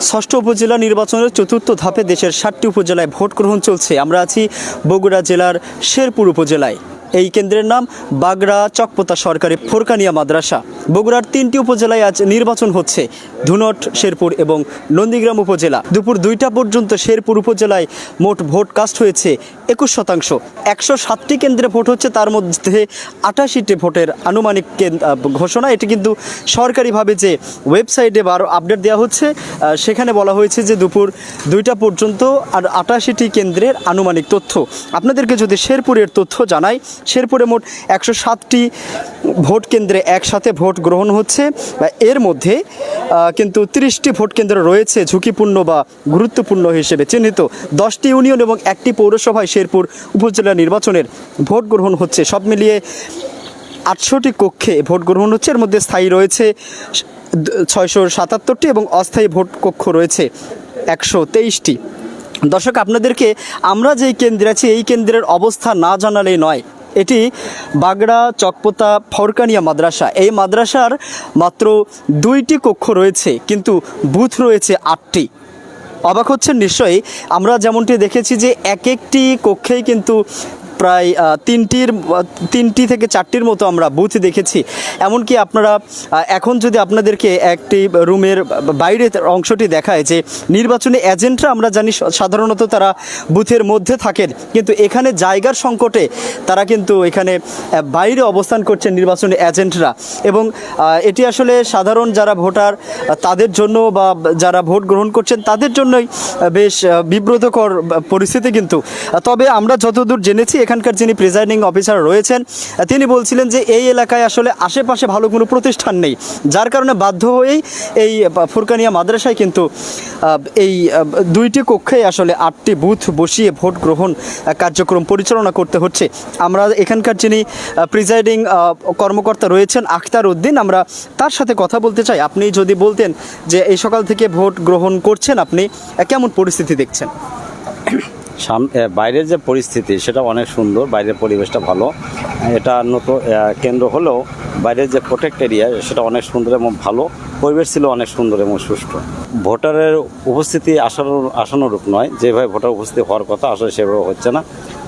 ষষ্ঠ উপজেলা নির্বাচনের চতুর্থ ধাপে দেশের 7টি উপজেলায় ভোট গ্রহণ চলছে। আমরা আছি বগুড়া জেলার শেরপুর উপজেলায়। এই কেন্দ্রের নাম বাগড়া চকপোতা সরকারি ফোরকানিয়া মাদ্রাসা। বগুড়ার 3টি উপজেলায় আজ নির্বাচন হচ্ছে, ধুনট, শেরপুর এবং নন্দীগ্রাম উপজেলা। দুপুর 2টা পর্যন্ত শেরপুর উপজেলায় মোট ভোট কাস্ট হয়েছে 21%। 107টি কেন্দ্রে ভোট হচ্ছে, তার মধ্যে 88টি ভোটের আনুমানিক ঘোষণা। এটি কিন্তু সরকারিভাবে যে ওয়েবসাইটে আরও আপডেট দেওয়া হচ্ছে, সেখানে বলা হয়েছে যে দুপুর 2টা পর্যন্ত আর 88টি কেন্দ্রের আনুমানিক তথ্য। আপনাদেরকে যদি শেরপুরের তথ্য জানাই, শেরপুরে মোট 107টি ভোট কেন্দ্রে একসাথে ভোট গ্রহণ হচ্ছে। এর মধ্যে কিন্তু 30টি ভোট কেন্দ্র রয়েছে ঝুঁকিপূর্ণ বা গুরুত্বপূর্ণ হিসেবে চিহ্নিত। 10টি ইউনিয়ন এবং 1টি পৌরসভায় শেরপুর উপজেলা নির্বাচনের ভোট গ্রহণ হচ্ছে। সব মিলিয়ে 800টি কক্ষে ভোট গ্রহণ হচ্ছে। এর মধ্যে স্থায়ী রয়েছে 677টি এবং অস্থায়ী ভোট কক্ষ রয়েছে 123টি। দর্শক, আপনাদেরকে আমরা যেই কেন্দ্রে আছি এই কেন্দ্রের অবস্থা না জানালেই নয়। এটি বাগড়া চকপোতা ফোরকানিয়া মাদ্রাসা। এই মাদ্রাসার মাত্র 2টি কক্ষ রয়েছে, কিন্তু বুথ রয়েছে 8টি। অবাক হচ্ছেন নিশ্চয়ই। আমরা যেমনটি দেখেছি যে একটি কক্ষেই কিন্তু প্রায় 3টি থেকে 4টির মতো আমরা বুথ দেখেছি। এমনকি আপনারা এখন যদি আপনাদেরকে একটি রুমের বাইরের অংশটি দেখায়, যে নির্বাচনী এজেন্টরা আমরা জানি সাধারণত তারা বুথের মধ্যে থাকেন, কিন্তু এখানে জায়গার সংকটে তারা কিন্তু এখানে বাইরে অবস্থান করছেন নির্বাচনী এজেন্টরা। এবং এটি আসলে সাধারণ যারা ভোটার তাদের জন্য বা যারা ভোট গ্রহণ করছেন তাদের জন্যই বেশ বিব্রতকর পরিস্থিতি। কিন্তু তবে আমরা যতদূর জেনেছি, এখানকার যিনি প্রিজাইডিং অফিসার রয়েছেন তিনি বলছিলেন যে এই এলাকায় আসলে আশেপাশে ভালো কোনো প্রতিষ্ঠান নেই, যার কারণে বাধ্য হয়েই এই ফোরকানিয়া মাদ্রাসায় কিন্তু এই 2টি কক্ষে আসলে 8টি বুথ বসিয়ে ভোট গ্রহণ কার্যক্রম পরিচালনা করতে হচ্ছে। আমরা এখানকার যিনি প্রিজাইডিং কর্মকর্তা রয়েছেন আখতার উদ্দিন, আমরা তার সাথে কথা বলতে চাই। আপনি যদি বলতেন যে এই সকাল থেকে ভোট গ্রহণ করছেন, আপনি কেমন পরিস্থিতি দেখছেন? বাইরের যে পরিস্থিতি সেটা অনেক সুন্দর, বাইরের পরিবেশটা ভালো। এটা নতুন কেন্দ্র হলেও বাইরের যে প্রোটেক্ট এরিয়া সেটা অনেক সুন্দর এবং ভালো। পরিবেশ ছিল অনেক সুন্দর এবং সুষ্ঠু। ভোটারের উপস্থিতি আশানুরূপ নয়, যেভাবে ভোটার উপস্থিতি হওয়ার কথা আসলে সেভাবে হচ্ছে না।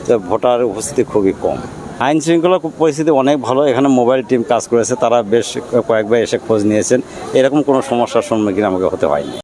তো ভোটারের উপস্থিতি খুবই কম। আইন শৃঙ্খলা পরিস্থিতি অনেক ভালো। এখানে মোবাইল টিম কাজ করেছে, তারা বেশ কয়েকবার এসে খোঁজ নিয়েছেন। এরকম কোনো সমস্যার সম্মুখীন আমাকে হতে হয়নি।